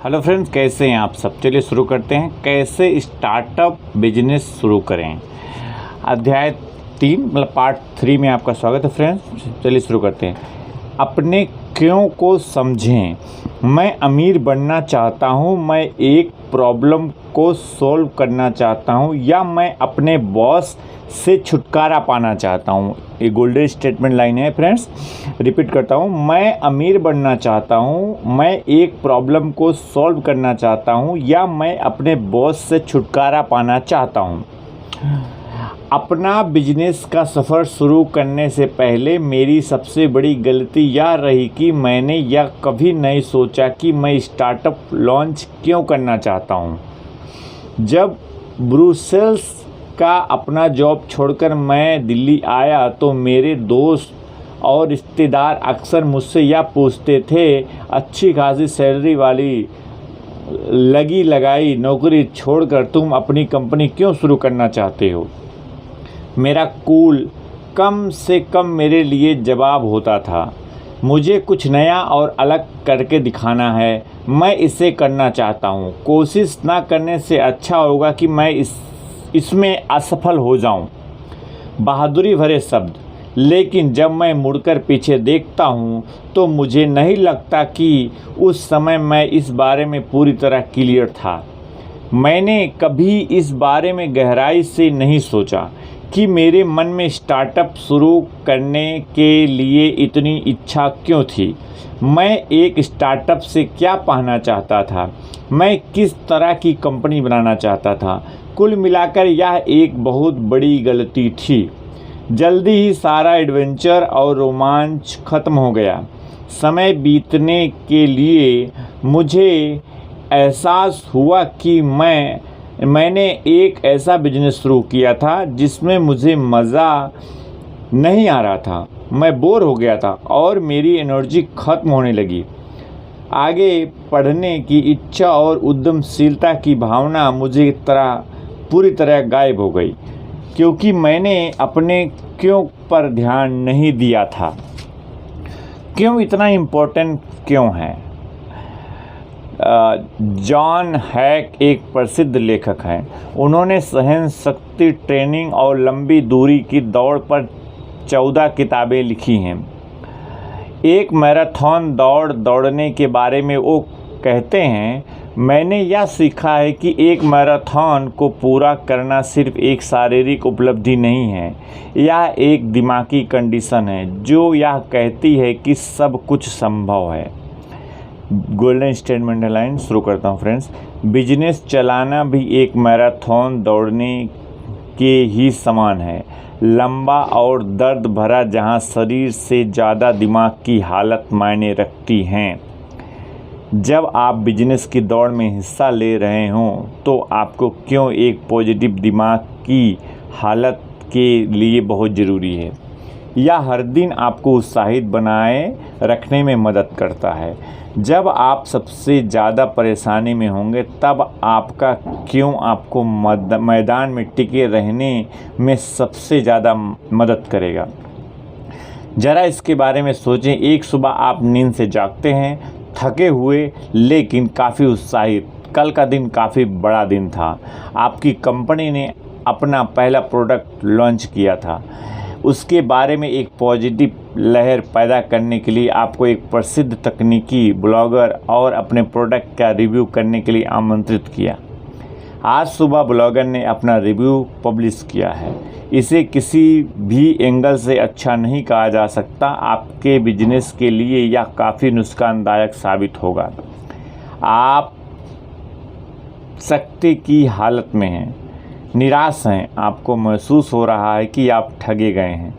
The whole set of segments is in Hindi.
हेलो फ्रेंड्स, कैसे हैं आप सब। चलिए शुरू करते हैं, कैसे स्टार्टअप बिजनेस शुरू करें। अध्याय 3 मतलब पार्ट 3 में आपका स्वागत है फ्रेंड्स। चलिए शुरू करते हैं। अपने क्यों को समझें। मैं अमीर बनना चाहता हूँ, मैं एक प्रॉब्लम को सॉल्व करना चाहता हूँ, या मैं अपने बॉस से छुटकारा पाना चाहता हूँ। ये गोल्डन स्टेटमेंट लाइन है फ्रेंड्स। रिपीट करता हूँ, मैं अमीर बनना चाहता हूँ, मैं एक प्रॉब्लम को सॉल्व करना चाहता हूँ, या मैं अपने बॉस से छुटकारा पाना चाहता हूँ। अपना बिजनेस का सफ़र शुरू करने से पहले मेरी सबसे बड़ी गलती यह रही कि मैंने यह कभी नहीं सोचा कि मैं स्टार्टअप लॉन्च क्यों करना चाहता हूँ। जब ब्रुसेल्स का अपना जॉब छोड़कर मैं दिल्ली आया तो मेरे दोस्त और रिश्तेदार अक्सर मुझसे यह पूछते थे, अच्छी खासी सैलरी वाली लगी लगाई नौकरी छोड़कर तुम अपनी कंपनी क्यों शुरू करना चाहते हो। मेरा कूल कम से कम मेरे लिए जवाब होता था, मुझे कुछ नया और अलग करके दिखाना है, मैं इसे करना चाहता हूँ। कोशिश ना करने से अच्छा होगा कि मैं इसमें असफल हो जाऊँ। बहादुरी भरे शब्द, लेकिन जब मैं मुड़कर पीछे देखता हूँ तो मुझे नहीं लगता कि उस समय मैं इस बारे में पूरी तरह क्लियर था। मैंने कभी इस बारे में गहराई से नहीं सोचा कि मेरे मन में स्टार्टअप शुरू करने के लिए इतनी इच्छा क्यों थी। मैं एक स्टार्टअप से क्या पाना चाहता था, मैं किस तरह की कंपनी बनाना चाहता था। कुल मिलाकर यह एक बहुत बड़ी गलती थी। जल्दी ही सारा एडवेंचर और रोमांच खत्म हो गया। समय बीतने के लिए मुझे एहसास हुआ कि मैंने एक ऐसा बिजनेस शुरू किया था जिसमें मुझे मज़ा नहीं आ रहा था। मैं बोर हो गया था और मेरी एनर्जी ख़त्म होने लगी। आगे पढ़ने की इच्छा और उद्यमशीलता की भावना मुझे पूरी तरह गायब हो गई, क्योंकि मैंने अपने क्यों पर ध्यान नहीं दिया था। क्यों इतना इम्पोर्टेंट क्यों है। जॉन हैक एक प्रसिद्ध लेखक हैं। उन्होंने सहन शक्ति ट्रेनिंग और लंबी दूरी की दौड़ पर 14 किताबें लिखी हैं। एक मैराथन दौड़ने के बारे में वो कहते हैं, मैंने यह सीखा है कि एक मैराथन को पूरा करना सिर्फ एक शारीरिक उपलब्धि नहीं है, यह एक दिमागी कंडीशन है जो यह कहती है कि सब कुछ संभव है। गोल्डन स्टेटमेंट लाइन शुरू करता हूँ फ्रेंड्स। बिजनेस चलाना भी एक मैराथन दौड़ने के ही समान है, लंबा और दर्द भरा, जहाँ शरीर से ज़्यादा दिमाग की हालत मायने रखती हैं। जब आप बिजनेस की दौड़ में हिस्सा ले रहे हों तो आपको क्यों एक पॉजिटिव दिमाग की हालत के लिए बहुत ज़रूरी है। यह हर दिन आपको उत्साहित बनाए रखने में मदद करता है। जब आप सबसे ज़्यादा परेशानी में होंगे तब आपका क्यों आपको मैदान में टिके रहने में सबसे ज़्यादा मदद करेगा। ज़रा इसके बारे में सोचें। एक सुबह आप नींद से जागते हैं, थके हुए लेकिन काफ़ी उत्साहित। कल का दिन काफ़ी बड़ा दिन था। आपकी कंपनी ने अपना पहला प्रोडक्ट लॉन्च किया था। उसके बारे में एक पॉजिटिव लहर पैदा करने के लिए आपको एक प्रसिद्ध तकनीकी ब्लॉगर और अपने प्रोडक्ट का रिव्यू करने के लिए आमंत्रित किया। आज सुबह ब्लॉगर ने अपना रिव्यू पब्लिश किया है। इसे किसी भी एंगल से अच्छा नहीं कहा जा सकता। आपके बिजनेस के लिए यह काफ़ी नुकसानदायक साबित होगा। आप शक्ति की हालत में हैं, निराश हैं, आपको महसूस हो रहा है कि आप ठगे गए हैं।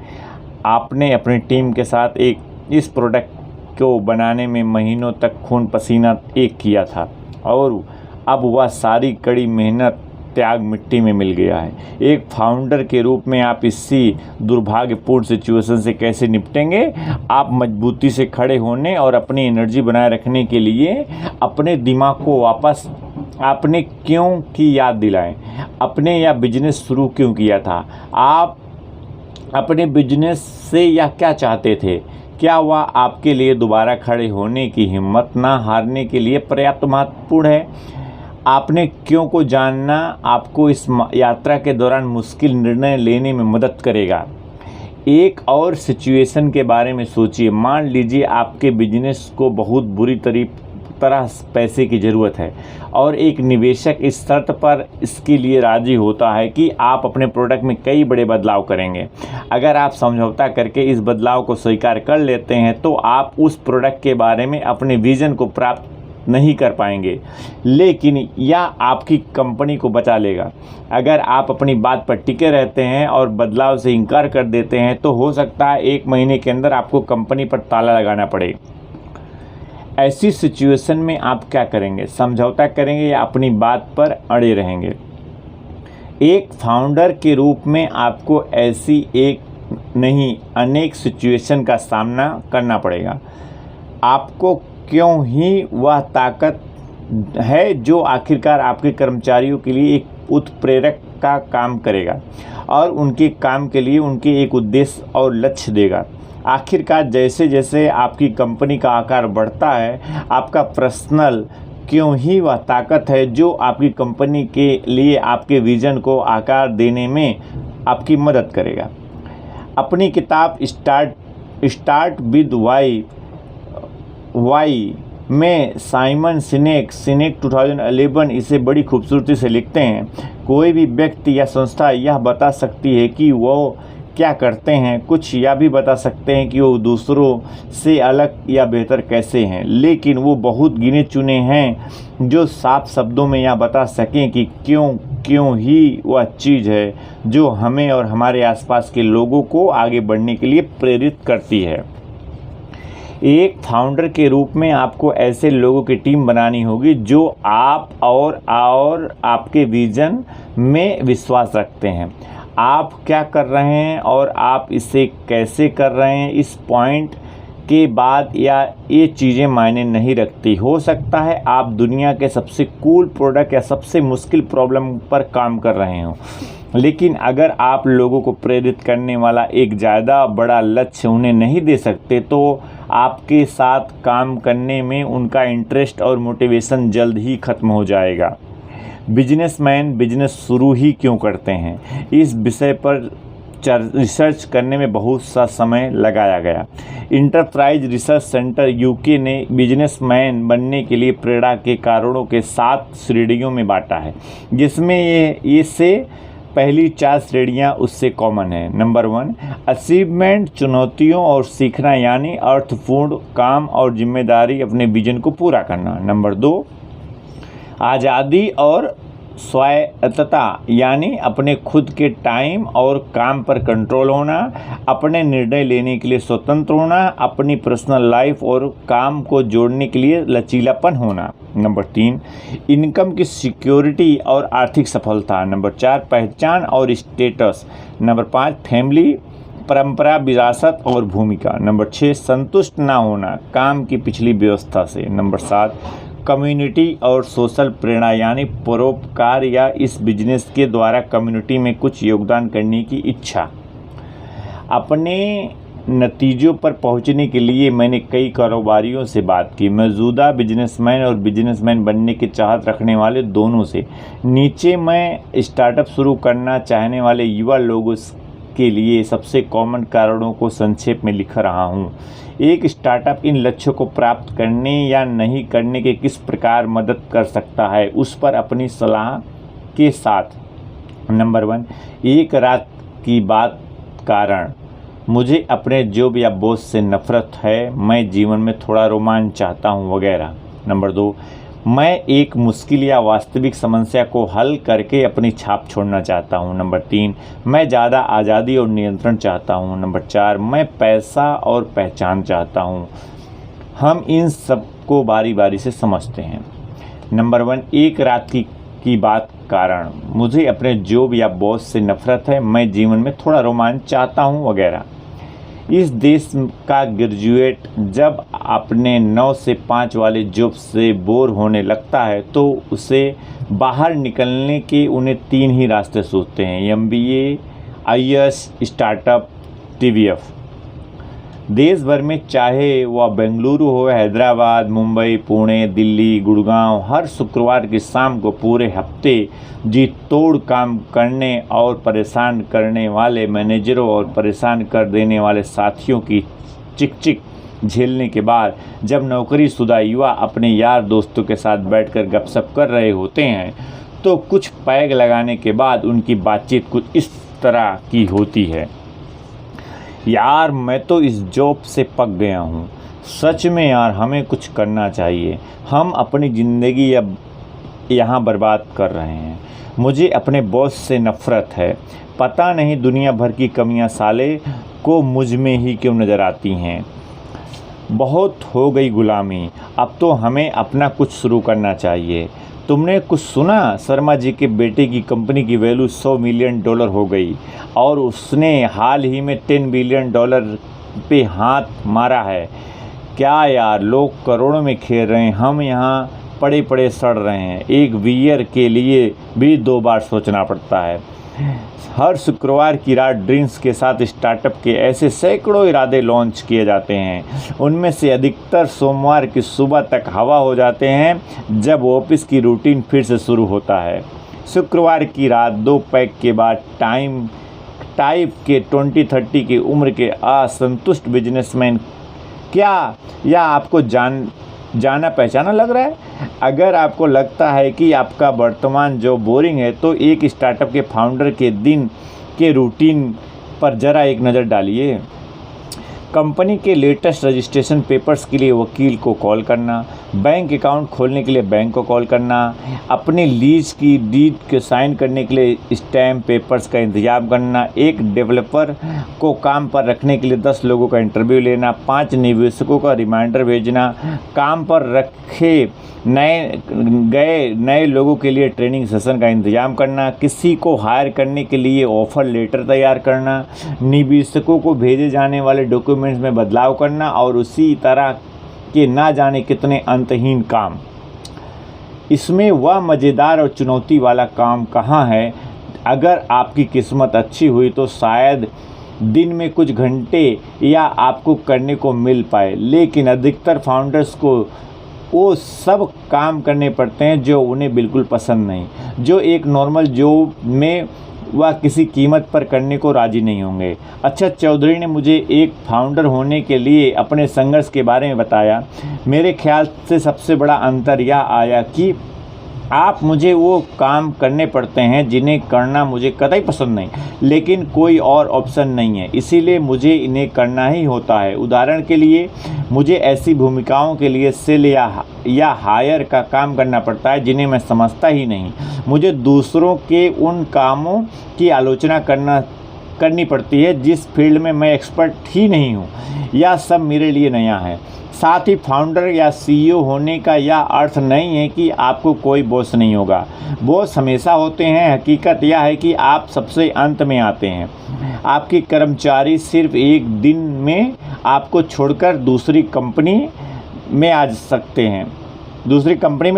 आपने अपनी टीम के साथ इस प्रोडक्ट को बनाने में महीनों तक खून पसीना एक किया था और अब वह सारी कड़ी मेहनत त्याग मिट्टी में मिल गया है। एक फाउंडर के रूप में आप इसी दुर्भाग्यपूर्ण सिचुएशन से कैसे निपटेंगे। आप मजबूती से खड़े होने और अपनी एनर्जी बनाए रखने के लिए अपने दिमाग को वापस आपने क्यों की याद दिलाएं। अपने या बिजनेस शुरू क्यों किया था। आप अपने बिजनेस से या क्या चाहते थे। क्या वह आपके लिए दोबारा खड़े होने की हिम्मत ना हारने के लिए पर्याप्त महत्वपूर्ण है? आपने क्यों को जानना आपको इस यात्रा के दौरान मुश्किल निर्णय लेने में मदद करेगा। एक और सिचुएशन के बारे में सोचिए। मान लीजिए आपके बिजनेस को बहुत बुरी तरह पैसे की ज़रूरत है और एक निवेशक इस शर्त पर इसके लिए राज़ी होता है कि आप अपने प्रोडक्ट में कई बड़े बदलाव करेंगे। अगर आप समझौता करके इस बदलाव को स्वीकार कर लेते हैं तो आप उस प्रोडक्ट के बारे में अपने विज़न को प्राप्त नहीं कर पाएंगे, लेकिन यह आपकी कंपनी को बचा लेगा। अगर आप अपनी बात पर टिके रहते हैं और बदलाव से इनकार कर देते हैं तो हो सकता है 1 महीने के अंदर आपको कंपनी पर ताला लगाना पड़े। ऐसी सिचुएशन में आप क्या करेंगे? समझौता करेंगे या अपनी बात पर अड़े रहेंगे? एक फाउंडर के रूप में आपको ऐसी एक नहीं अनेक सिचुएशन का सामना करना पड़ेगा। आपको क्यों ही वह ताकत है जो आखिरकार आपके कर्मचारियों के लिए एक उत्प्रेरक का काम करेगा और उनके काम के लिए उनके एक उद्देश्य और लक्ष्य देगा। आखिरकार जैसे जैसे आपकी कंपनी का आकार बढ़ता है, आपका पर्सनल क्यों ही वह ताकत है जो आपकी कंपनी के लिए आपके विज़न को आकार देने में आपकी मदद करेगा। अपनी किताब स्टार्ट विद वाई में साइमन सिनेक 2011 इसे बड़ी खूबसूरती से लिखते हैं। कोई भी व्यक्ति या संस्था यह बता सकती है कि वो क्या करते हैं, कुछ यह भी बता सकते हैं कि वो दूसरों से अलग या बेहतर कैसे हैं, लेकिन वो बहुत गिने चुने हैं जो साफ शब्दों में यह बता सकें कि क्यों ही वह चीज़ है जो हमें और हमारे आसपास के लोगों को आगे बढ़ने के लिए प्रेरित करती है। एक फाउंडर के रूप में आपको ऐसे लोगों की टीम बनानी होगी जो आप और आपके विज़न में विश्वास रखते हैं। आप क्या कर रहे हैं और आप इसे कैसे कर रहे हैं, इस पॉइंट के बाद या ये चीज़ें मायने नहीं रखती। हो सकता है आप दुनिया के सबसे कूल प्रोडक्ट या सबसे मुश्किल प्रॉब्लम पर काम कर रहे हो, लेकिन अगर आप लोगों को प्रेरित करने वाला एक ज़्यादा बड़ा लक्ष्य उन्हें नहीं दे सकते तो आपके साथ काम करने में उनका इंटरेस्ट और मोटिवेशन जल्द ही ख़त्म हो जाएगा। बिजनेसमैन बिजनेस शुरू ही क्यों करते हैं, इस विषय पर रिसर्च करने में बहुत सा समय लगाया गया। इंटरप्राइज रिसर्च सेंटर यूके ने बिजनेसमैन बनने के लिए प्रेरणा के कारणों के 7 श्रेणियों में बांटा है, जिसमें ये से पहली 4 श्रेणियाँ उससे कॉमन है। नंबर 1 अचीवमेंट, चुनौतियों और सीखना यानी अर्थपूर्ण काम और जिम्मेदारी अपने विजन को पूरा करना। नंबर 2 आज़ादी और स्वायत्तता यानी अपने खुद के टाइम और काम पर कंट्रोल होना, अपने निर्णय लेने के लिए स्वतंत्र होना, अपनी पर्सनल लाइफ और काम को जोड़ने के लिए लचीलापन होना। नंबर 3 इनकम की सिक्योरिटी और आर्थिक सफलता। नंबर 4 पहचान और स्टेटस। नंबर 5 फैमिली, परंपरा, विरासत और भूमिका। नंबर 6 संतुष्ट ना होना काम की पिछली व्यवस्था से। नंबर 7 कम्युनिटी और सोशल प्रेरणा यानी परोपकार या इस बिजनेस के द्वारा कम्युनिटी में कुछ योगदान करने की इच्छा। अपने नतीजों पर पहुंचने के लिए मैंने कई कारोबारियों से बात की, मौजूदा बिजनेसमैन और बिजनेसमैन बनने की चाहत रखने वाले दोनों से। नीचे मैं स्टार्टअप शुरू करना चाहने वाले युवा लोगों के लिए सबसे कॉमन कारणों को संक्षेप में लिख रहा हूँ। एक स्टार्टअप इन लक्ष्यों को प्राप्त करने या नहीं करने के किस प्रकार मदद कर सकता है, उस पर अपनी सलाह के साथ। नंबर 1 एक रात की बात कारण। मुझे अपने जॉब या बॉस से नफरत है, मैं जीवन में थोड़ा रोमांच चाहता हूँ वगैरह। नंबर 2 मैं एक मुश्किल या वास्तविक समस्या को हल करके अपनी छाप छोड़ना चाहता हूँ। नंबर 3 मैं ज़्यादा आज़ादी और नियंत्रण चाहता हूँ। नंबर 4 मैं पैसा और पहचान चाहता हूँ। हम इन सब को बारी बारी से समझते हैं। नंबर 1 एक रात की बात कारण। मुझे अपने जॉब या बॉस से नफरत है, मैं जीवन में थोड़ा रोमांच चाहता हूँ वगैरह। इस देश का ग्रेजुएट जब अपने 9 से 5 वाले जॉब से बोर होने लगता है तो उसे बाहर निकलने के उन्हें 3 ही रास्ते सोचते हैं, MBA, IAS, स्टार्टअप, TVF। देश भर में, चाहे वह बेंगलुरु हो, हैदराबाद, मुंबई, पुणे, दिल्ली, गुड़गांव, हर शुक्रवार की शाम को पूरे हफ्ते जी तोड़ काम करने और परेशान करने वाले मैनेजरों और परेशान कर देने वाले साथियों की चिक झेलने के बाद जब नौकरीशुदा युवा अपने यार दोस्तों के साथ बैठकर गपशप कर रहे होते हैं तो कुछ पैग लगाने के बाद उनकी बातचीत कुछ इस तरह की होती है। यार, मैं तो इस जॉब से पक गया हूँ। सच में यार, हमें कुछ करना चाहिए। हम अपनी ज़िंदगी अब यहाँ बर्बाद कर रहे हैं। मुझे अपने बॉस से नफ़रत है। पता नहीं दुनिया भर की कमियाँ साले को मुझ में ही क्यों नज़र आती हैं। बहुत हो गई गुलामी, अब तो हमें अपना कुछ शुरू करना चाहिए। तुमने कुछ सुना? शर्मा जी के बेटे की कंपनी की वैल्यू $100 मिलियन हो गई और उसने हाल ही में $10 बिलियन पे हाथ मारा है। क्या यार, लोग करोड़ों में खेल रहे हैं, हम यहाँ पड़े पड़े सड़ रहे हैं। एक बियर के लिए भी 2 बार सोचना पड़ता है। हर शुक्रवार की रात ड्रीम्स के साथ स्टार्टअप के ऐसे सैकड़ों इरादे लॉन्च किए जाते हैं। उनमें से अधिकतर सोमवार की सुबह तक हवा हो जाते हैं जब ऑफिस की रूटीन फिर से शुरू होता है। शुक्रवार की रात 2 पैक के बाद टाइप के 20-30 की उम्र के असंतुष्ट बिजनेसमैन क्या या आपको जाना पहचाना लग रहा है? अगर आपको लगता है कि आपका वर्तमान जॉब बोरिंग है तो एक स्टार्टअप के फाउंडर के दिन के रूटीन पर ज़रा एक नज़र डालिए। कंपनी के लेटेस्ट रजिस्ट्रेशन पेपर्स के लिए वकील को कॉल करना, बैंक अकाउंट खोलने के लिए बैंक को कॉल करना, अपने लीज की डीड के साइन करने के लिए स्टैम्प पेपर्स का इंतजाम करना, एक डेवलपर को काम पर रखने के लिए 10 लोगों का इंटरव्यू लेना, 5 निवेशकों का रिमाइंडर भेजना, काम पर रखे नए लोगों के लिए ट्रेनिंग सेशन का इंतजाम करना, किसी को हायर करने के लिए ऑफ़र लेटर तैयार करना, निवेशकों को भेजे जाने वाले डॉक्यूमेंट्स में बदलाव करना और उसी तरह के ना जाने कितने अंतहीन काम। इसमें वह मज़ेदार और चुनौती वाला काम कहाँ है? अगर आपकी किस्मत अच्छी हुई तो शायद दिन में कुछ घंटे या आपको करने को मिल पाए, लेकिन अधिकतर फाउंडर्स को वो सब काम करने पड़ते हैं जो उन्हें बिल्कुल पसंद नहीं, जो एक नॉर्मल जॉब में वह किसी कीमत पर करने को राज़ी नहीं होंगे। अच्छा, चौधरी ने मुझे एक फाउंडर होने के लिए अपने संघर्ष के बारे में बताया। मेरे ख्याल से सबसे बड़ा अंतर यह आया कि आप मुझे वो काम करने पड़ते हैं जिन्हें करना मुझे कतई पसंद नहीं, लेकिन कोई और ऑप्शन नहीं है, इसीलिए मुझे इन्हें करना ही होता है। उदाहरण के लिए, मुझे ऐसी भूमिकाओं के लिए सेल या हायर का काम करना पड़ता है जिन्हें मैं समझता ही नहीं। मुझे दूसरों के उन कामों की आलोचना करनी पड़ती है जिस फील्ड में मैं एक्सपर्ट ही नहीं हूँ। यह सब मेरे लिए नया है। साथ ही फाउंडर या सीईओ होने का यह अर्थ नहीं है कि आपको कोई बॉस नहीं होगा। बॉस हमेशा होते हैं। हकीकत यह है कि आप सबसे अंत में आते हैं। आपके कर्मचारी सिर्फ एक दिन में आपको छोड़कर दूसरी कंपनी में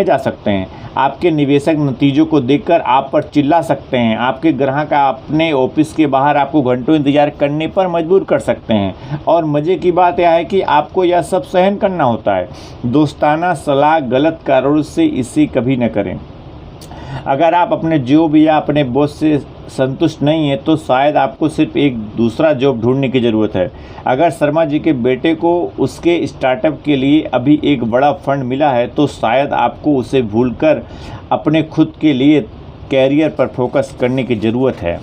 जा सकते हैं। आपके निवेशक नतीजों को देखकर आप पर चिल्ला सकते हैं। आपके ग्राहक अपने ऑफिस के बाहर आपको घंटों इंतजार करने पर मजबूर कर सकते हैं। और मज़े की बात यह है कि आपको यह सब सहन करना होता है। दोस्ताना सलाह गलत कारणों से इसे कभी न करें। अगर आप अपने जॉब या अपने बॉस से संतुष्ट नहीं है तो शायद आपको सिर्फ एक दूसरा जॉब ढूंढने की ज़रूरत है। अगर शर्मा जी के बेटे को उसके स्टार्टअप के लिए अभी एक बड़ा फंड मिला है तो शायद आपको उसे भूलकर अपने खुद के लिए कैरियर पर फोकस करने की ज़रूरत है।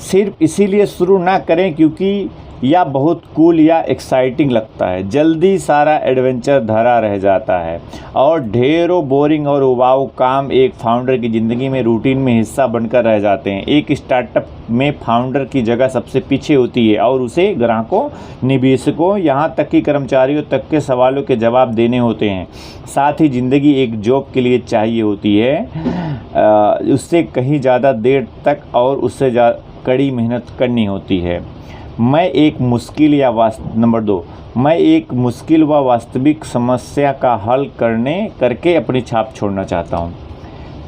सिर्फ इसीलिए शुरू ना करें क्योंकि यह बहुत कूल या एक्साइटिंग लगता है। जल्दी सारा एडवेंचर धरा रह जाता है और ढेरों बोरिंग और उबाऊ काम एक फाउंडर की ज़िंदगी में रूटीन में हिस्सा बनकर रह जाते हैं। एक स्टार्टअप में फाउंडर की जगह सबसे पीछे होती है और उसे ग्राहकों, निवेशकों, यहाँ तक कि कर्मचारियों तक के सवालों के जवाब देने होते हैं। साथ ही ज़िंदगी एक जॉब के लिए चाहिए होती है, उससे कहीं ज़्यादा देर तक और उससे कड़ी मेहनत करनी होती है। मैं एक मुश्किल व वास्तविक समस्या का हल करके अपनी छाप छोड़ना चाहता हूँ।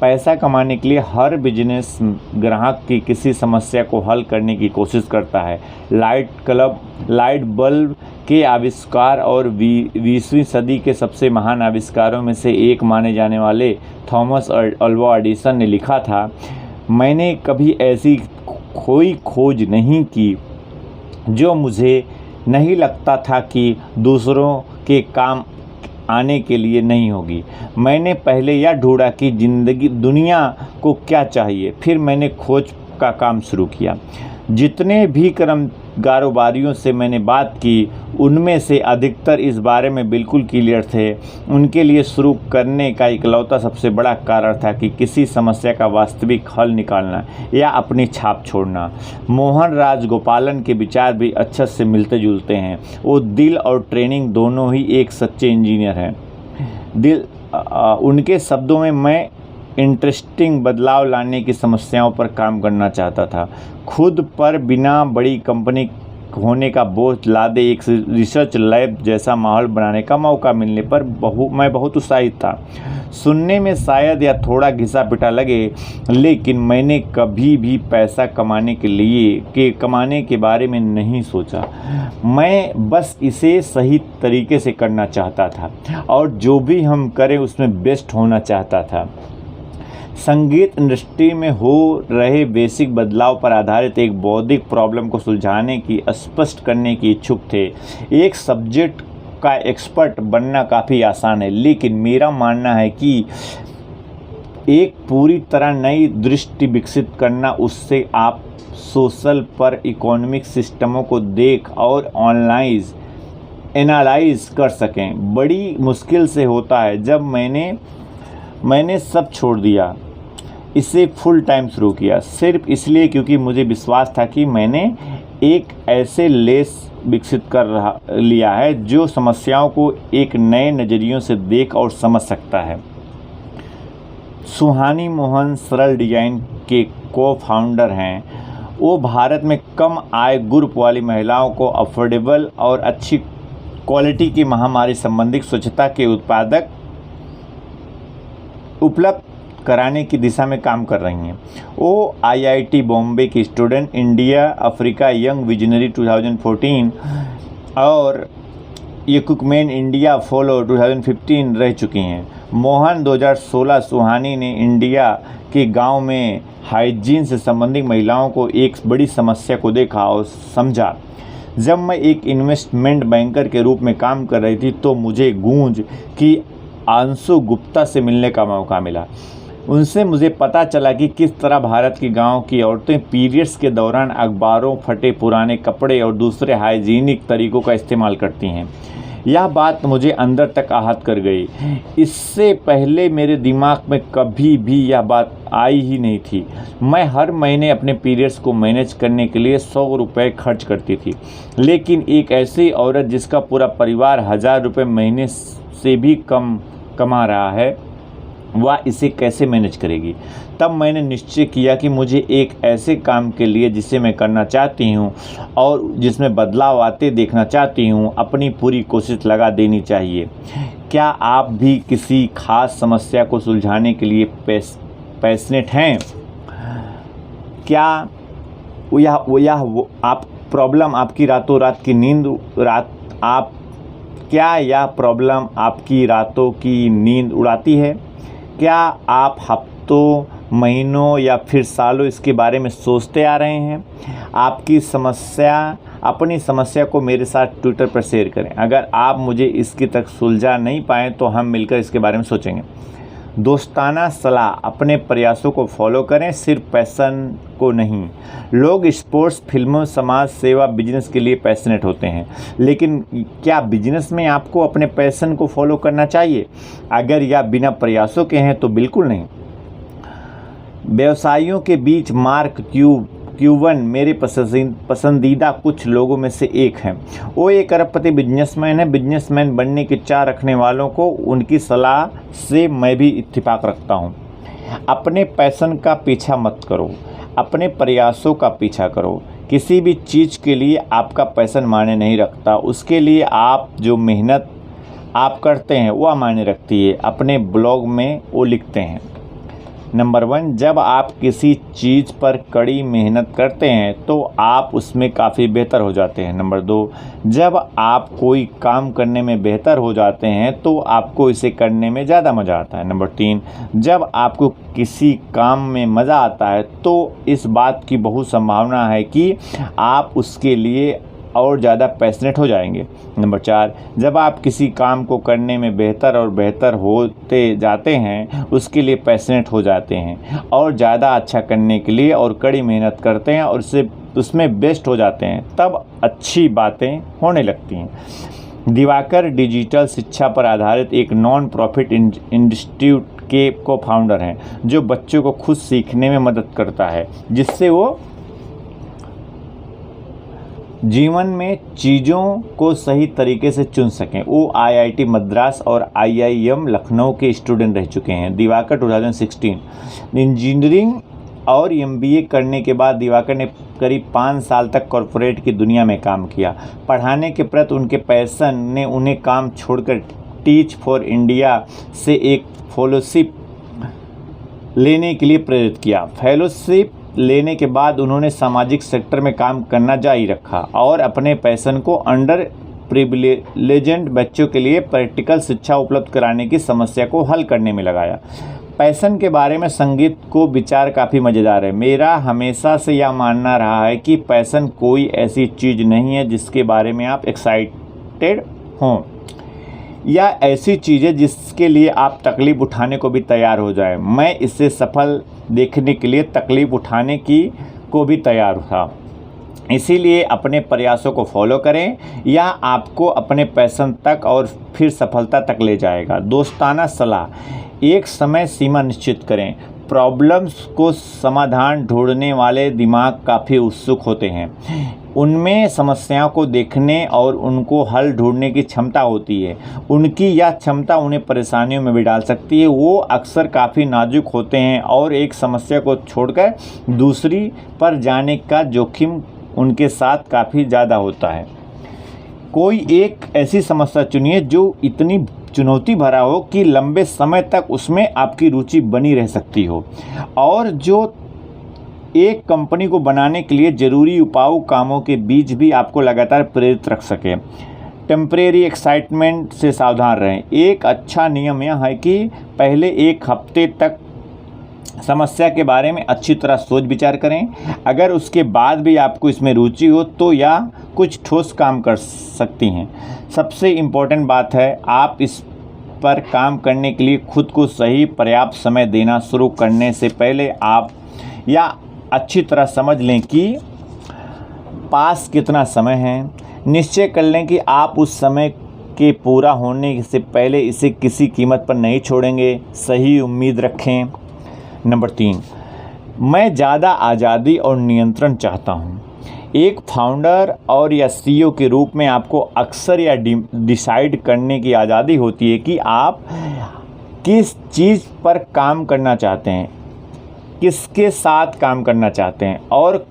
पैसा कमाने के लिए हर बिजनेस ग्राहक की किसी समस्या को हल करने की कोशिश करता है। लाइट बल्ब के आविष्कार और 20वीं सदी के सबसे महान आविष्कारों में से एक माने जाने वाले थॉमस अल्वा एडिसन ने लिखा था, मैंने कभी ऐसी कोई खोज नहीं की जो मुझे नहीं लगता था कि दूसरों के काम आने के लिए नहीं होगी। मैंने पहले यह ढूंढा कि दुनिया को क्या चाहिए, फिर मैंने खोज का काम शुरू किया। जितने भी कारोबारियों से मैंने बात की, उनमें से अधिकतर इस बारे में बिल्कुल क्लियर थे। उनके लिए शुरू करने का इकलौता सबसे बड़ा कारण था कि किसी समस्या का वास्तविक हल निकालना या अपनी छाप छोड़ना। मोहन राजगोपालन के विचार भी अच्छे से मिलते जुलते हैं। वो दिल और ट्रेनिंग दोनों ही एक सच्चे इंजीनियर हैं। उनके शब्दों में, मैं इंटरेस्टिंग बदलाव लाने की समस्याओं पर काम करना चाहता था। खुद पर बिना बड़ी कंपनी होने का बोझ लादे एक रिसर्च लैब जैसा माहौल बनाने का मौका मिलने पर मैं बहुत उत्साहित था। सुनने में शायद या थोड़ा घिसा पिटा लगे, लेकिन मैंने कभी भी पैसा कमाने के बारे में नहीं सोचा। मैं बस इसे सही तरीके से करना चाहता था और जो भी हम करें उसमें बेस्ट होना चाहता था। संगीत इंडस्ट्री में हो रहे बेसिक बदलाव पर आधारित एक बौद्धिक प्रॉब्लम को सुलझाने की स्पष्ट करने की इच्छुक थे। एक सब्जेक्ट का एक्सपर्ट बनना काफ़ी आसान है, लेकिन मेरा मानना है कि एक पूरी तरह नई दृष्टि विकसित करना, उससे आप सोशल पर इकोनॉमिक सिस्टमों को देख और एनालाइज कर सकें, बड़ी मुश्किल से होता है। जब मैंने सब छोड़ दिया, इसे फुल टाइम शुरू किया, सिर्फ इसलिए क्योंकि मुझे विश्वास था कि मैंने एक ऐसे लेस विकसित कर लिया है जो समस्याओं को एक नए नज़रियों से देख और समझ सकता है। सुहानी मोहन सरल डिजाइन के को-फाउंडर हैं। वो भारत में कम आय ग्रुप वाली महिलाओं को अफोर्डेबल और अच्छी क्वालिटी की महामारी संबंधित स्वच्छता के उत्पादक उपलब्ध कराने की दिशा में काम कर रही हैं। वो IIT बॉम्बे की student, India Africa young visionary 2014 और इक्विपमेंट इंडिया फॉलो 2015 रह चुकी हैं। मोहन 2016 सुहानी ने इंडिया के गांव में हाइजीन से संबंधित महिलाओं को एक बड़ी समस्या को देखा और समझा। जब मैं एक इन्वेस्टमेंट बैंकर के रूप में काम कर रही थी तो मुझे गूंज की अंशु गुप्ता से मिलने का मौका मिला। उनसे मुझे पता चला कि किस तरह भारत के गांव की औरतें पीरियड्स के दौरान अखबारों, फटे पुराने कपड़े और दूसरे हाइजीनिक तरीकों का इस्तेमाल करती हैं। यह बात मुझे अंदर तक आहत कर गई। इससे पहले मेरे दिमाग में कभी भी यह बात आई ही नहीं थी। मैं हर महीने अपने पीरियड्स को मैनेज करने के लिए 100 रुपये खर्च करती थी, लेकिन एक ऐसी औरत जिसका पूरा परिवार 1000 रुपये महीने से भी कम कमा रहा है, वह इसे कैसे मैनेज करेगी। तब मैंने निश्चय किया कि मुझे एक ऐसे काम के लिए जिसे मैं करना चाहती हूँ और जिसमें बदलाव आते देखना चाहती हूँ, अपनी पूरी कोशिश लगा देनी चाहिए। क्या आप भी किसी खास समस्या को सुलझाने के लिए पैशनेट हैं? क्या आप प्रॉब्लम आपकी रातों रात की नींद क्या यह प्रॉब्लम आपकी रातों की नींद उड़ाती है? क्या आप हफ्तों, महीनों या फिर सालों इसके बारे में सोचते आ रहे हैं? अपनी समस्या को मेरे साथ ट्विटर पर शेयर करें। अगर आप मुझे इसकी तक सुलझा नहीं पाए तो हम मिलकर इसके बारे में सोचेंगे। दोस्ताना सलाह, अपने प्रयासों को फॉलो करें, सिर्फ पैशन को नहीं। लोग स्पोर्ट्स, फिल्मों, समाज सेवा, बिजनेस के लिए पैशनेट होते हैं, लेकिन क्या बिजनेस में आपको अपने पैशन को फॉलो करना चाहिए? अगर यह बिना प्रयासों के हैं तो बिल्कुल नहीं। व्यवसायियों के बीच मार्क क्यूबन मेरे पसंदीदा कुछ लोगों में से एक हैं। वो एक अरबपति बिजनेसमैन है। बिजनेसमैन बनने की चाह रखने वालों को उनकी सलाह से मैं भी इत्तेफाक रखता हूँ। अपने पैशन का पीछा मत करो, अपने प्रयासों का पीछा करो। किसी भी चीज़ के लिए आपका पैशन मायने नहीं रखता, उसके लिए आप जो मेहनत आप करते हैं वह मायने रखती है। अपने ब्लॉग में वो लिखते हैं, नंबर 1, जब आप किसी चीज़ पर कड़ी मेहनत करते हैं तो आप उसमें काफ़ी बेहतर हो जाते हैं। नंबर 2, जब आप कोई काम करने में बेहतर हो जाते हैं तो आपको इसे करने में ज़्यादा मज़ा आता है। नंबर 3, जब आपको किसी काम में मज़ा आता है तो इस बात की बहुत संभावना है कि आप उसके लिए और ज़्यादा पैशनेट हो जाएंगे। नंबर 4, जब आप किसी काम को करने में बेहतर और बेहतर होते जाते हैं, उसके लिए पैशनेट हो जाते हैं और ज़्यादा अच्छा करने के लिए और कड़ी मेहनत करते हैं और उसमें बेस्ट हो जाते हैं, तब अच्छी बातें होने लगती हैं। दिवाकर डिजिटल शिक्षा पर आधारित एक नॉन प्रॉफिट इंस्टीट्यूट के को फाउंडर हैं, जो बच्चों को खुद सीखने में मदद करता है, जिससे वो जीवन में चीज़ों को सही तरीके से चुन सकें। वो IIT मद्रास और IIM लखनऊ के स्टूडेंट रह चुके हैं। दिवाकर 2016 इंजीनियरिंग और MBA करने के बाद दिवाकर ने करीब 5 साल तक कॉरपोरेट की दुनिया में काम किया। पढ़ाने के प्रति उनके पैशन ने उन्हें काम छोड़कर टीच फॉर इंडिया से एक फेलोशिप लेने के लिए प्रेरित किया। फेलोशिप लेने के बाद उन्होंने सामाजिक सेक्टर में काम करना जारी रखा और अपने पैशन को अंडर प्रिविलेजेंट बच्चों के लिए प्रैक्टिकल शिक्षा उपलब्ध कराने की समस्या को हल करने में लगाया। पैशन के बारे में संगीत को विचार काफ़ी मज़ेदार है। मेरा हमेशा से यह मानना रहा है कि पैशन कोई ऐसी चीज़ नहीं है जिसके बारे में आप एक्साइटेड हों, या ऐसी चीज़ें जिसके लिए आप तकलीफ़ उठाने को भी तैयार हो जाएं। मैं इसे सफल देखने के लिए तकलीफ़ उठाने को भी तैयार था। इसीलिए अपने प्रयासों को फॉलो करें, यह आपको अपने पैशन तक और फिर सफलता तक ले जाएगा। दोस्ताना सलाह, एक समय सीमा निश्चित करें। प्रॉब्लम्स को समाधान ढूंढने वाले दिमाग काफ़ी उत्सुक होते हैं। उनमें समस्याओं को देखने और उनको हल ढूंढने की क्षमता होती है। उनकी यह क्षमता उन्हें परेशानियों में भी डाल सकती है। वो अक्सर काफ़ी नाजुक होते हैं और एक समस्या को छोड़कर दूसरी पर जाने का जोखिम उनके साथ काफ़ी ज़्यादा होता है। कोई एक ऐसी समस्या चुनिए जो इतनी चुनौती भरा हो कि लंबे समय तक उसमें आपकी रुचि बनी रह सकती हो और जो एक कंपनी को बनाने के लिए ज़रूरी उपाऊ कामों के बीच भी आपको लगातार प्रेरित रख सके। टेम्परेरी एक्साइटमेंट से सावधान रहें। एक अच्छा नियम यह है कि पहले एक हफ्ते तक समस्या के बारे में अच्छी तरह सोच विचार करें। अगर उसके बाद भी आपको इसमें रुचि हो तो या कुछ ठोस काम कर सकती हैं। सबसे इम्पोर्टेंट बात है, आप इस पर काम करने के लिए खुद को सही पर्याप्त समय देना शुरू करने से पहले आप या अच्छी तरह समझ लें कि पास कितना समय है। निश्चय कर लें कि आप उस समय के पूरा होने से पहले इसे किसी कीमत पर नहीं छोड़ेंगे। सही उम्मीद रखें। नंबर 3, मैं ज़्यादा आज़ादी और नियंत्रण चाहता हूँ। एक फाउंडर और या CEO के रूप में आपको अक्सर या डिसाइड करने की आज़ादी होती है कि आप किस चीज़ पर काम करना चाहते हैं, किसके साथ काम करना चाहते हैं और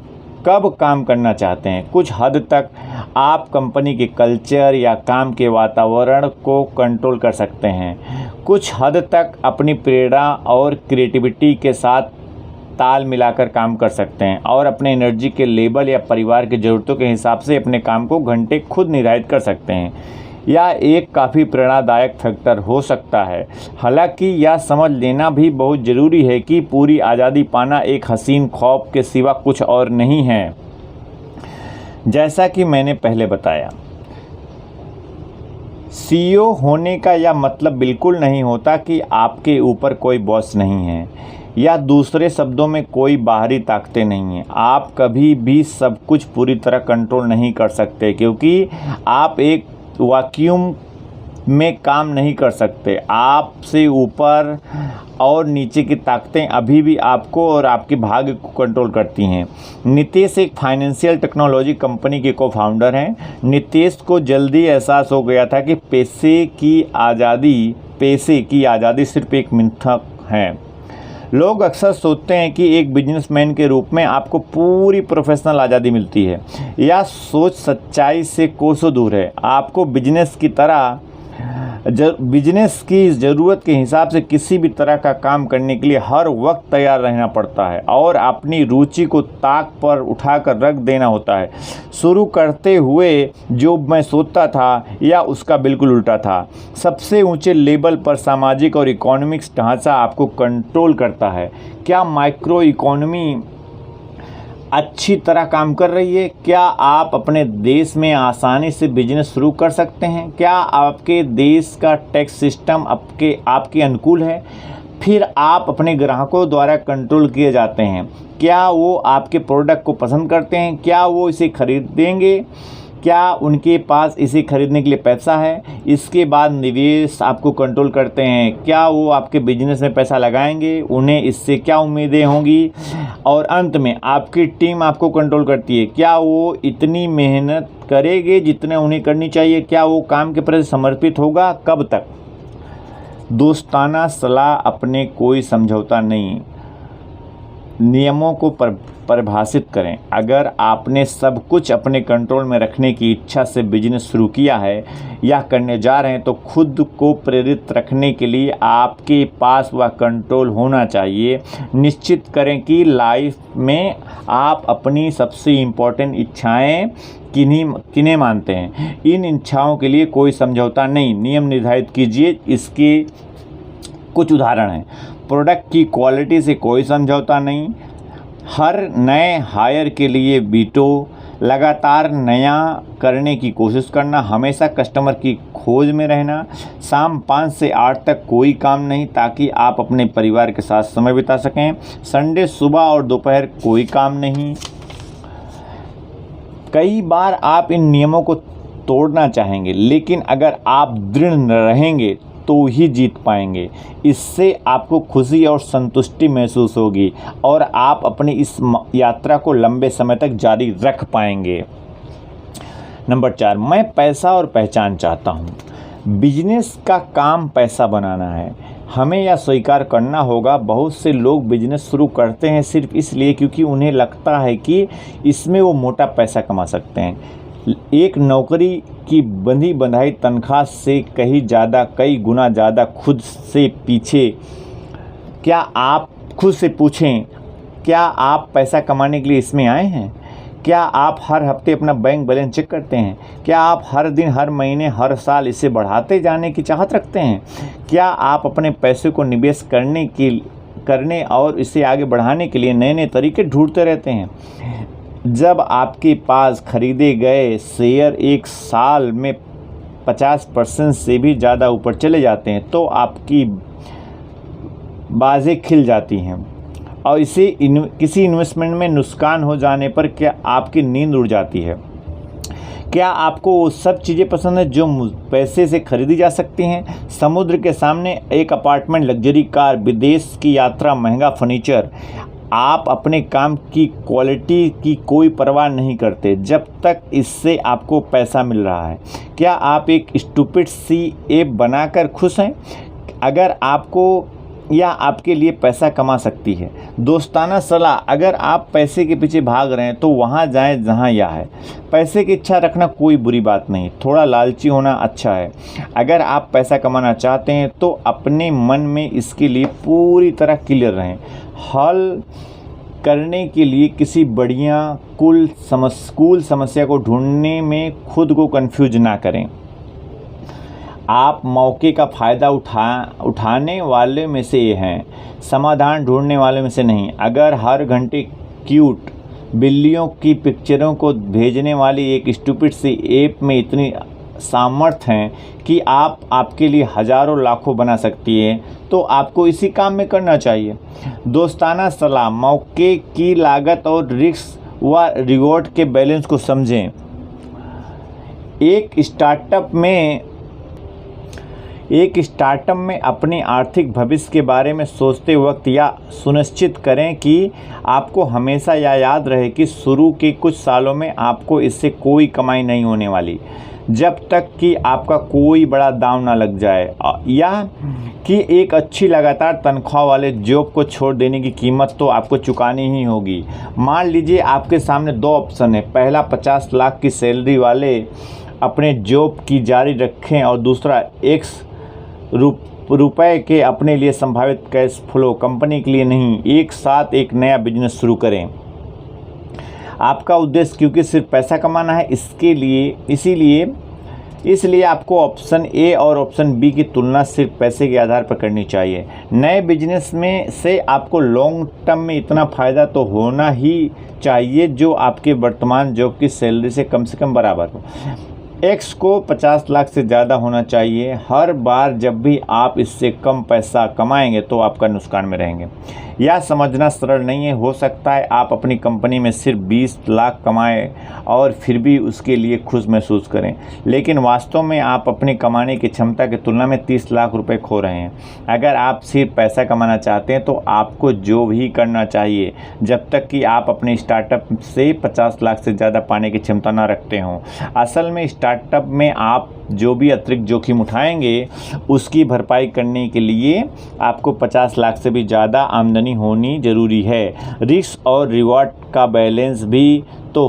कब काम करना चाहते हैं। कुछ हद तक आप कंपनी के कल्चर या काम के वातावरण को कंट्रोल कर सकते हैं। कुछ हद तक अपनी प्रेरणा और क्रिएटिविटी के साथ ताल मिलाकर काम कर सकते हैं और अपने एनर्जी के लेवल या परिवार की ज़रूरतों के हिसाब से अपने काम को घंटे खुद निर्धारित कर सकते हैं। यह एक काफ़ी प्रेरणादायक फैक्टर हो सकता है। हालांकि यह समझ लेना भी बहुत ज़रूरी है कि पूरी आज़ादी पाना एक हसीन ख्वाब के सिवा कुछ और नहीं है। जैसा कि मैंने पहले बताया, CEO होने का यह मतलब बिल्कुल नहीं होता कि आपके ऊपर कोई बॉस नहीं है या दूसरे शब्दों में कोई बाहरी ताकतें नहीं हैं। आप कभी भी सब कुछ पूरी तरह कंट्रोल नहीं कर सकते, क्योंकि आप एक वैक्यूम में काम नहीं कर सकते। आपसे ऊपर और नीचे की ताकतें अभी भी आपको और आपके भाग्य को कंट्रोल करती हैं। नितेश एक फाइनेंशियल टेक्नोलॉजी कंपनी के को-फाउंडर हैं। नितेश को जल्दी एहसास हो गया था कि पैसे की आज़ादी सिर्फ एक मिथक है। लोग अक्सर सोचते हैं कि एक बिजनेसमैन के रूप में आपको पूरी प्रोफेशनल आज़ादी मिलती है। यह सोच सच्चाई से कोसों दूर है। आपको बिजनेस की तरह बिजनेस की ज़रूरत के हिसाब से किसी भी तरह का काम करने के लिए हर वक्त तैयार रहना पड़ता है और अपनी रुचि को ताक पर उठाकर रख देना होता है। शुरू करते हुए जो मैं सोचता था या उसका बिल्कुल उल्टा था। सबसे ऊंचे लेवल पर सामाजिक और इकोनॉमिक्स ढांचा आपको कंट्रोल करता है। क्या माइक्रो इकोनॉमी अच्छी तरह काम कर रही है? क्या आप अपने देश में आसानी से बिजनेस शुरू कर सकते हैं? क्या आपके देश का टैक्स सिस्टम आपके अनुकूल है? फिर आप अपने ग्राहकों द्वारा कंट्रोल किए जाते हैं। क्या वो आपके प्रोडक्ट को पसंद करते हैं? क्या वो इसे खरीदेंगे? क्या उनके पास इसे खरीदने के लिए पैसा है? इसके बाद निवेश आपको कंट्रोल करते हैं। क्या वो आपके बिजनेस में पैसा लगाएंगे? उन्हें इससे क्या उम्मीदें होंगी? और अंत में आपकी टीम आपको कंट्रोल करती है। क्या वो इतनी मेहनत करेंगे जितने उन्हें करनी चाहिए? क्या वो काम के प्रति समर्पित होगा? कब तक? दोस्ताना सलाह अपने कोई समझौता नहीं, नियमों को परिभाषित करें। अगर आपने सब कुछ अपने कंट्रोल में रखने की इच्छा से बिजनेस शुरू किया है या करने जा रहे हैं तो खुद को प्रेरित रखने के लिए आपके पास वह कंट्रोल होना चाहिए। निश्चित करें कि लाइफ में आप अपनी सबसे इम्पोर्टेंट इच्छाएं किन्हें मानते हैं। इन इच्छाओं के लिए कोई समझौता नहीं, नियम निर्धारित कीजिए। इसके कुछ उदाहरण हैं। प्रोडक्ट की क्वालिटी से कोई समझौता नहीं, हर नए हायर के लिए वीटो, लगातार नया करने की कोशिश करना, हमेशा कस्टमर की खोज में रहना, शाम 5 से 8 तक कोई काम नहीं ताकि आप अपने परिवार के साथ समय बिता सकें, संडे सुबह और दोपहर कोई काम नहीं। कई बार आप इन नियमों को तोड़ना चाहेंगे, लेकिन अगर आप दृढ़ रहेंगे तो ही जीत पाएंगे। इससे आपको खुशी और संतुष्टि महसूस होगी और आप अपनी इस यात्रा को लंबे समय तक जारी रख पाएंगे। नंबर 4, मैं पैसा और पहचान चाहता हूँ। बिजनेस का काम पैसा बनाना है, हमें यह स्वीकार करना होगा। बहुत से लोग बिजनेस शुरू करते हैं सिर्फ इसलिए क्योंकि उन्हें लगता है कि इसमें वो मोटा पैसा कमा सकते हैं। एक नौकरी की बंधी बंधाई तनख्वाह से कई गुना ज़्यादा खुद से पूछें, क्या आप पैसा कमाने के लिए इसमें आए हैं? क्या आप हर हफ्ते अपना बैंक बैलेंस चेक करते हैं? क्या आप हर दिन, हर महीने, हर साल इसे बढ़ाते जाने की चाहत रखते हैं? क्या आप अपने पैसे को निवेश करने और इसे आगे बढ़ाने के लिए नए नए तरीके ढूंढते रहते हैं? जब आपके पास खरीदे गए शेयर एक साल में 50% से भी ज़्यादा ऊपर चले जाते हैं तो आपकी बाजें खिल जाती हैं और किसी इन्वेस्टमेंट में नुकसान हो जाने पर क्या आपकी नींद उड़ जाती है? क्या आपको वो सब चीज़ें पसंद है जो पैसे से खरीदी जा सकती हैं? समुद्र के सामने एक अपार्टमेंट, लग्जरी कार, विदेश की यात्रा, महंगा फर्नीचर। आप अपने काम की क्वालिटी की कोई परवाह नहीं करते जब तक इससे आपको पैसा मिल रहा है। क्या आप एक स्टूपिड सी ऐप बनाकर खुश हैं अगर आपको या आपके लिए पैसा कमा सकती है? दोस्ताना सलाह, अगर आप पैसे के पीछे भाग रहे हैं तो वहाँ जाएं जहाँ यह है। पैसे की इच्छा रखना कोई बुरी बात नहीं, थोड़ा लालची होना अच्छा है। अगर आप पैसा कमाना चाहते हैं तो अपने मन में इसके लिए पूरी तरह क्लियर रहें। हल करने के लिए किसी बढ़िया कूल समस्या को ढूंढने में खुद को कंफ्यूज ना करें। आप मौके का फ़ायदा उठाने वाले में से हैं, समाधान ढूंढने वाले में से नहीं। अगर हर घंटे क्यूट बिल्लियों की पिक्चरों को भेजने वाली एक स्टूपिड सी ऐप में इतनी सामर्थ्य है कि आपके लिए हज़ारों लाखों बना सकती है तो आपको इसी काम में करना चाहिए। दोस्ताना सलाह, मौके की लागत और रिस्क व रिवॉर्ड के बैलेंस को समझें। एक स्टार्टअप में अपने आर्थिक भविष्य के बारे में सोचते वक्त या सुनिश्चित करें कि आपको हमेशा यह याद रहे कि शुरू के कुछ सालों में आपको इससे कोई कमाई नहीं होने वाली जब तक कि आपका कोई बड़ा दांव ना लग जाए या कि एक अच्छी लगातार तनख्वाह वाले जॉब को छोड़ देने की कीमत तो आपको चुकानी ही होगी। मान लीजिए आपके सामने 2 ऑप्शन है, पहला 50 लाख की सैलरी वाले अपने जॉब की जारी रखें और दूसरा X रुपए के अपने लिए संभावित कैश फ्लो, कंपनी के लिए नहीं, एक साथ एक नया बिजनेस शुरू करें। आपका उद्देश्य क्योंकि सिर्फ पैसा कमाना है, इसलिए आपको ऑप्शन ए और ऑप्शन बी की तुलना सिर्फ पैसे के आधार पर करनी चाहिए। नए बिजनेस में से आपको लॉन्ग टर्म में इतना फ़ायदा तो होना ही चाहिए जो आपके वर्तमान जॉब की सैलरी से कम बराबर हो। एक्स को 50 लाख से ज़्यादा होना चाहिए। हर बार जब भी आप इससे कम पैसा कमाएंगे तो आपका नुकसान में रहेंगे। यह समझना सरल नहीं है। हो सकता है आप अपनी कंपनी में सिर्फ 20 लाख कमाएं और फिर भी उसके लिए खुश महसूस करें, लेकिन वास्तव में आप अपनी कमाने की क्षमता की तुलना में 30 लाख रुपए खो रहे हैं। अगर आप सिर्फ पैसा कमाना चाहते हैं तो आपको जो भी करना चाहिए जब तक कि आप अपने स्टार्टअप से 50 लाख से ज़्यादा पाने की क्षमता न रखते हों। असल में स्टार्टअप में आप जो भी अतिरिक्त जोखिम उठाएंगे उसकी भरपाई करने के लिए आपको 50 लाख से भी ज़्यादा आमदनी होनी ज़रूरी है। रिस्क और रिवॉर्ड का बैलेंस भी तो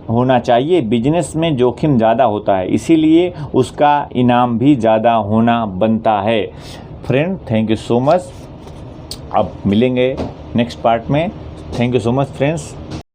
होना चाहिए। बिजनेस में जोखिम ज़्यादा होता है, इसीलिए उसका इनाम भी ज़्यादा होना बनता है। Friend, thank you so much. अब मिलेंगे नेक्स्ट पार्ट में। Thank you so much friends.